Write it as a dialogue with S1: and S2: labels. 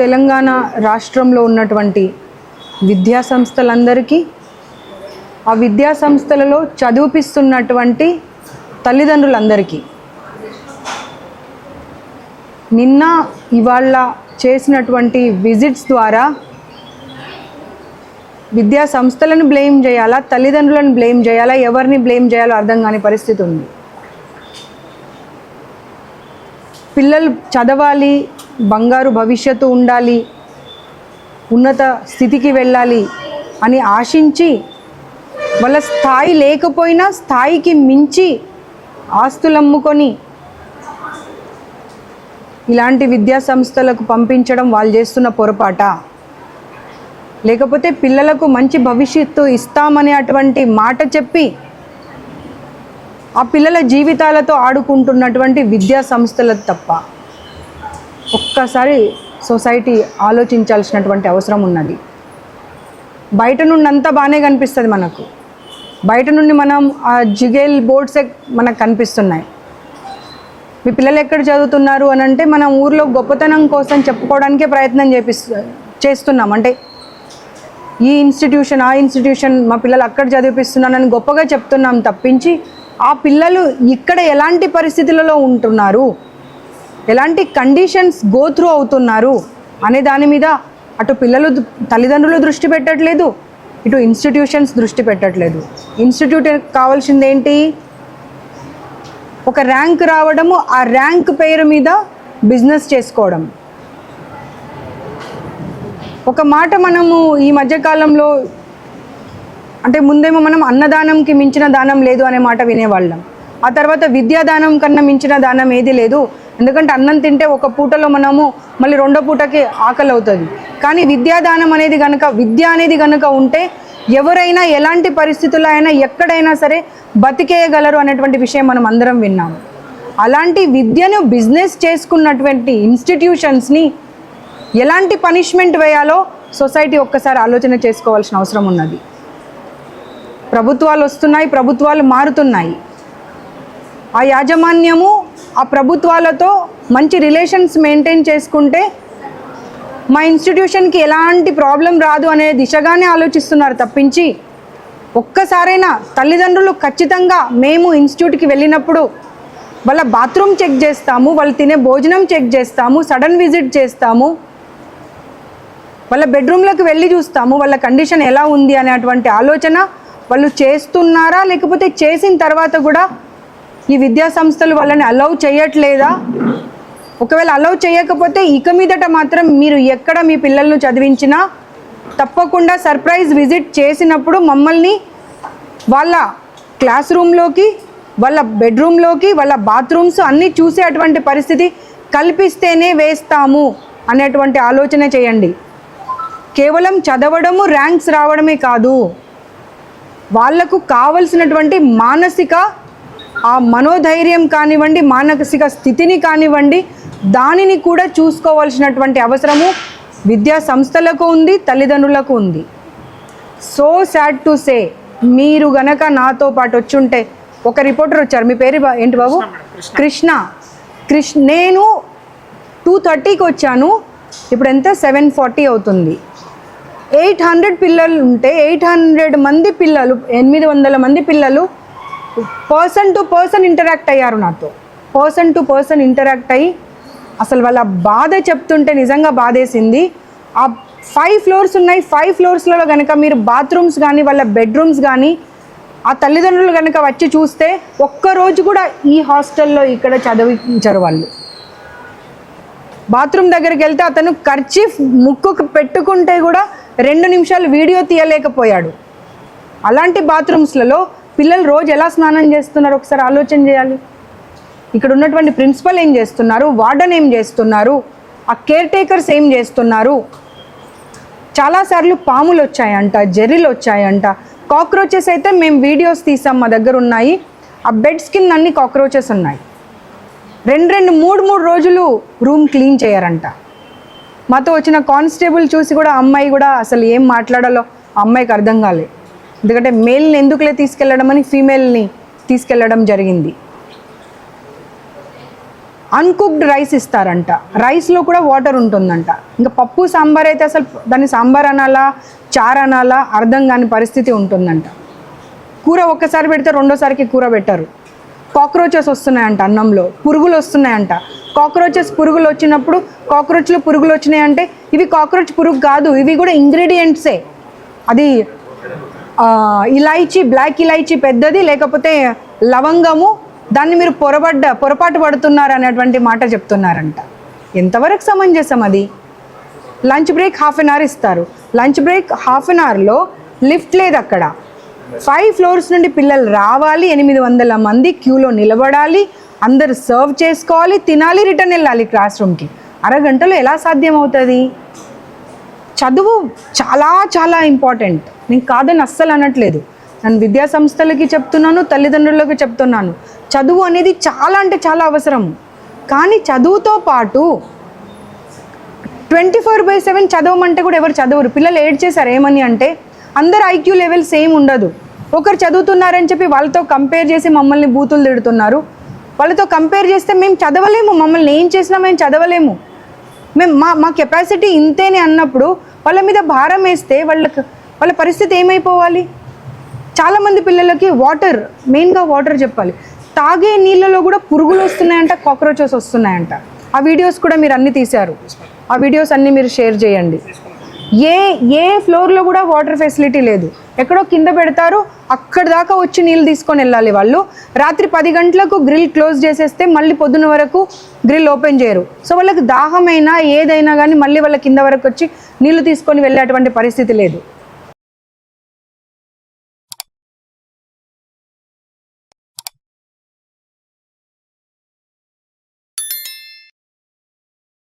S1: తెలంగాణ రాష్ట్రంలో ఉన్నటువంటి విద్యా సంస్థలందరికీ, ఆ విద్యా సంస్థలలో చదివిపిస్తున్నటువంటి తల్లిదండ్రులందరికీ నిన్న ఇవాళ చేసినటువంటి విజిట్స్ ద్వారా విద్యా సంస్థలను బ్లేమ్ చేయాలా, తల్లిదండ్రులను బ్లేమ్ చేయాలా, ఎవరిని బ్లేమ్ చేయాలో అర్థం కాని పరిస్థితి ఉంది. పిల్లలు చదవాలి, బంగారు భవిష్యత్తు ఉండాలి, ఉన్నత స్థితికి వెళ్ళాలి అని ఆశించి వాళ్ళ స్థాయి లేకపోయినా స్థాయికి మించి ఆస్తులు అమ్ముకొని ఇలాంటి విద్యా సంస్థలకు పంపించడం వాళ్ళు చేస్తున్న పొరపాట, లేకపోతే పిల్లలకు మంచి భవిష్యత్తు ఇస్తామనే అటువంటి మాట చెప్పి ఆ పిల్లల జీవితాలతో ఆడుకుంటున్నటువంటి విద్యా సంస్థలకు తప్ప ఒక్కసారి సొసైటీ ఆలోచించాల్సినటువంటి అవసరం ఉన్నది. బయట నుండి అంతా బాగానే కనిపిస్తుంది మనకు, బయట నుండి మనం ఆ జిగేల్ బోర్డ్సే మనకు కనిపిస్తున్నాయి. మీ పిల్లలు ఎక్కడ చదువుతున్నారు అని అంటే మనం ఊర్లో గొప్పతనం కోసం చెప్పుకోవడానికే ప్రయత్నం చేస్తున్నాం. అంటే ఈ ఇన్స్టిట్యూషన్ ఆ ఇన్స్టిట్యూషన్ మా పిల్లలు అక్కడ చదివిపిస్తున్నానని గొప్పగా చెప్తున్నాం తప్పించి ఆ పిల్లలు ఇక్కడ ఎలాంటి పరిస్థితులలో ఉంటున్నారు, ఎలాంటి కండిషన్స్ గో త్రూ అవుతున్నారు అనే దాని మీద అటు పిల్లలు తల్లిదండ్రులు దృష్టి పెట్టట్లేదు, ఇటు ఇన్స్టిట్యూషన్స్ దృష్టి పెట్టట్లేదు. ఇన్స్టిట్యూట్ కావాల్సింది ఏంటి? ఒక ర్యాంక్ రావడము, ఆ ర్యాంక్ పేరు మీద బిజినెస్ చేసుకోవడం. ఒక మాట మనము ఈ మధ్యకాలంలో అంటే ముందేమో మనం అన్నదానంకి మించిన దానం లేదు అనే మాట వినేవాళ్ళం. ఆ తర్వాత విద్యాదానం కన్నా మించిన దానం ఏది లేదు, ఎందుకంటే అన్నం తింటే ఒక పూటలో మనము మళ్ళీ రెండో పూటకి ఆకలి అవుతుంది. కానీ విద్యాదానం అనేది కనుక, విద్య అనేది కనుక ఉంటే ఎవరైనా ఎలాంటి పరిస్థితుల్లో అయినా ఎక్కడైనా సరే బతికేయగలరు అనేటువంటి విషయం మనం అందరం విన్నాము. అలాంటి విద్యను బిజినెస్ చేసుకున్నటువంటి ఇన్స్టిట్యూషన్స్ని ఎలాంటి పనిష్మెంట్ వేయాలో సొసైటీ ఒక్కసారి ఆలోచన చేసుకోవాల్సిన అవసరం ఉన్నది. ప్రభుత్వాలు వస్తున్నాయి, ప్రభుత్వాలు మారుతున్నాయి. ఆ యాజమాన్యము ఆ ప్రభుత్వాలతో మంచి రిలేషన్స్ మెయింటైన్ చేసుకుంటే మా ఇన్స్టిట్యూషన్కి ఎలాంటి ప్రాబ్లం రాదు అనే దిశగానే ఆలోచిస్తున్నారు తప్పించి ఒక్కసారైనా తల్లిదండ్రులు ఖచ్చితంగా మేము ఇన్స్టిట్యూట్కి వెళ్ళినప్పుడు వాళ్ళ బాత్రూమ్ చెక్ చేస్తాము, వాళ్ళు తినే భోజనం చెక్ చేస్తాము, సడన్ విజిట్ చేస్తాము, వాళ్ళ బెడ్రూమ్లోకి వెళ్ళి చూస్తాము, వాళ్ళ కండిషన్ ఎలా ఉంది అనేటువంటి ఆలోచన వాళ్ళు చేస్తున్నారా, లేకపోతే చేసిన తర్వాత కూడా ఈ విద్యా సంస్థలు వాళ్ళని అలౌ చేయట్లేదా? ఒకవేళ అలౌ చేయకపోతే ఇక మీదట మాత్రం మీరు ఎక్కడ మీ పిల్లలను చదివించినా తప్పకుండా సర్ప్రైజ్ విజిట్ చేసినప్పుడు మమ్మల్ని వాళ్ళ క్లాస్ రూమ్లోకి, వాళ్ళ బెడ్రూమ్లోకి, వాళ్ళ బాత్రూమ్స్ అన్నీ చూసేటువంటి పరిస్థితి కల్పిస్తేనే వేస్తాము అనేటువంటి ఆలోచన చేయండి. కేవలం చదవడము, ర్యాంక్స్ రావడమే కాదు, వాళ్లకు కావలసినటువంటి మానసిక ఆ మనోధైర్యం కానివ్వండి, మానసిక స్థితిని కానివ్వండి, దానిని కూడా చూసుకోవాల్సినటువంటి అవసరము విద్యా సంస్థలకు ఉంది, తల్లిదండ్రులకు ఉంది. సో సాడ్ టు సే, మీరు గనక నాతో పాటు వచ్చుంటే, ఒక రిపోర్టర్ వచ్చారు, మీ పేరు ఏంటి బాబు? కృష్ణ. నేను 2:30కి వచ్చాను, ఇప్పుడు ఎంత 7:40 అవుతుంది. 800 పిల్లలు ఉంటే 800 మంది పిల్లలు, 800 మంది పిల్లలు పర్సన్ టు పర్సన్ ఇంటరాక్ట్ అయ్యారు నాతో. పర్సన్ టు పర్సన్ ఇంటరాక్ట్ అయ్యి అసలు వాళ్ళ బాధ చెప్తుంటే నిజంగా బాధేసింది. ఆ 5 ఫ్లోర్స్ ఉన్నాయి, 5 ఫ్లోర్స్లలో కనుక మీరు బాత్రూమ్స్ కానీ వాళ్ళ బెడ్రూమ్స్ కానీ ఆ తల్లిదండ్రులు కనుక వచ్చి చూస్తే ఒక్కరోజు కూడా ఈ హాస్టల్లో ఇక్కడ చదివించరు వాళ్ళు. బాత్రూమ్ దగ్గరికి వెళ్తే అతను కర్చీఫ్ ముక్కుకు పెట్టుకుంటే కూడా 2 నిమిషాలు వీడియో తీయలేకపోయాడు. అలాంటి బాత్రూమ్స్లలో పిల్లలు రోజు ఎలా స్నానం చేస్తున్నారు ఒకసారి ఆలోచన చేయాలి. ఇక్కడ ఉన్నటువంటి ప్రిన్సిపల్ ఏం చేస్తున్నారు, వార్డెన్ ఏం చేస్తున్నారు, ఆ కేర్ టేకర్స్ ఏం చేస్తున్నారు. చాలాసార్లు పాములు వచ్చాయంట, జెర్రీలు వచ్చాయంట, కాక్రోచెస్ అయితే మేము వీడియోస్ తీసాం, మా దగ్గర ఉన్నాయి. ఆ బెడ్స్ కింద అన్ని కాక్రోచెస్ ఉన్నాయి. 2-3 రోజులు రూమ్ క్లీన్ చేయరంట. మాతో వచ్చిన కానిస్టేబుల్ చూసి కూడా అమ్మాయి కూడా అసలు ఏం మాట్లాడాలో ఆ అమ్మాయికి అర్థం కాలేదు. ఎందుకంటే మేల్ని ఎందుకులే తీసుకెళ్ళడం అని ఫీమేల్ని తీసుకెళ్ళడం జరిగింది. అన్కుక్డ్ రైస్ ఇస్తారంట, రైస్లో కూడా వాటర్ ఉంటుందంట. ఇంకా పప్పు సాంబార్ అయితే అసలు దాన్ని సాంబార్ అనాలా చారు అనాలా అర్థం కాని పరిస్థితి ఉంటుందంట. కూర ఒక్కసారి పెడితే రెండోసారికి కూర పెట్టరు. కాక్రోచెస్ వస్తున్నాయంట అన్నంలో, పురుగులు వస్తున్నాయంట. కాక్రోచెస్ పురుగులు వచ్చినప్పుడు కాక్రోచ్లు పురుగులు వచ్చినాయంటే ఇవి కాక్రోచ్ పురుగు కాదు, ఇవి కూడా ఇంగ్రీడియంట్సే. అది ఇలాయచీ, బ్లాక్ ఇలాయచీ పెద్దది, లేకపోతే లవంగము, దాన్ని మీరు పొరపాటు పడుతున్నారు అనేటువంటి మాట చెప్తున్నారంట. ఎంతవరకు సమంజసం అది? లంచ్ బ్రేక్ 1/2 అవర్ ఇస్తారు. లంచ్ బ్రేక్ 1/2 అవర్లో లిఫ్ట్ లేదు అక్కడ. 5 ఫ్లోర్స్ నుండి పిల్లలు రావాలి, 800 మంది క్యూలో నిలబడాలి, అందరు సర్వ్ చేసుకోవాలి, తినాలి, రిటర్న్ వెళ్ళాలి క్లాస్ రూమ్కి. అరగంటలో ఎలా సాధ్యం అవుతుంది? చదువు చాలా చాలా ఇంపార్టెంట్, నేను కాదని అస్సలు అనట్లేదు. నేను విద్యా సంస్థలకి చెప్తున్నాను, తల్లిదండ్రులకు చెప్తున్నాను, చదువు అనేది చాలా అంటే చాలా అవసరం. కానీ చదువుతో పాటు 24/7 చదవమంటే కూడా ఎవరు చదవరు. పిల్లలు ఏడ్ చేశారు ఏమని అంటే, అందరు ఐక్యూ లెవెల్ సేమ్ ఉండదు. ఒకరు చదువుతున్నారని చెప్పి వాళ్ళతో కంపేర్ చేసి మమ్మల్ని బూతులు తిడుతున్నారు. వాళ్ళతో కంపేర్ చేస్తే మేము చదవలేము, మమ్మల్ని ఏం చేసినా మేము చదవలేము, మేము మా కెపాసిటీ ఇంతేనే అన్నప్పుడు వాళ్ళ మీద భారం వేస్తే వాళ్ళ పరిస్థితి ఏమైపోవాలి? చాలామంది పిల్లలకి వాటర్, మెయిన్గా వాటర్ చెప్పాలి. తాగే నీళ్ళలో కూడా పురుగులు వస్తున్నాయంట, కాక్రోచెస్ వస్తున్నాయంట. ఆ వీడియోస్ కూడా మీరు అన్నీ తీశారు, ఆ వీడియోస్ అన్నీ మీరు షేర్ చేయండి. ఏ ఫ్లోర్లో కూడా వాటర్ ఫెసిలిటీ లేదు, ఎక్కడో కింద పెడతారు, అక్కడి దాకా వచ్చి నీళ్ళు తీసుకొని వెళ్ళాలి వాళ్ళు. రాత్రి 10 గంటలకు గ్రిల్ క్లోజ్ చేసేస్తే మళ్ళీ పొద్దున వరకు గ్రిల్ ఓపెన్ చేయరు. సో వాళ్ళకి దాహమైనా ఏదైనా కానీ మళ్ళీ వాళ్ళ కింద వరకు వచ్చి నీళ్ళు తీసుకొని వెళ్ళేటువంటి పరిస్థితి లేదు.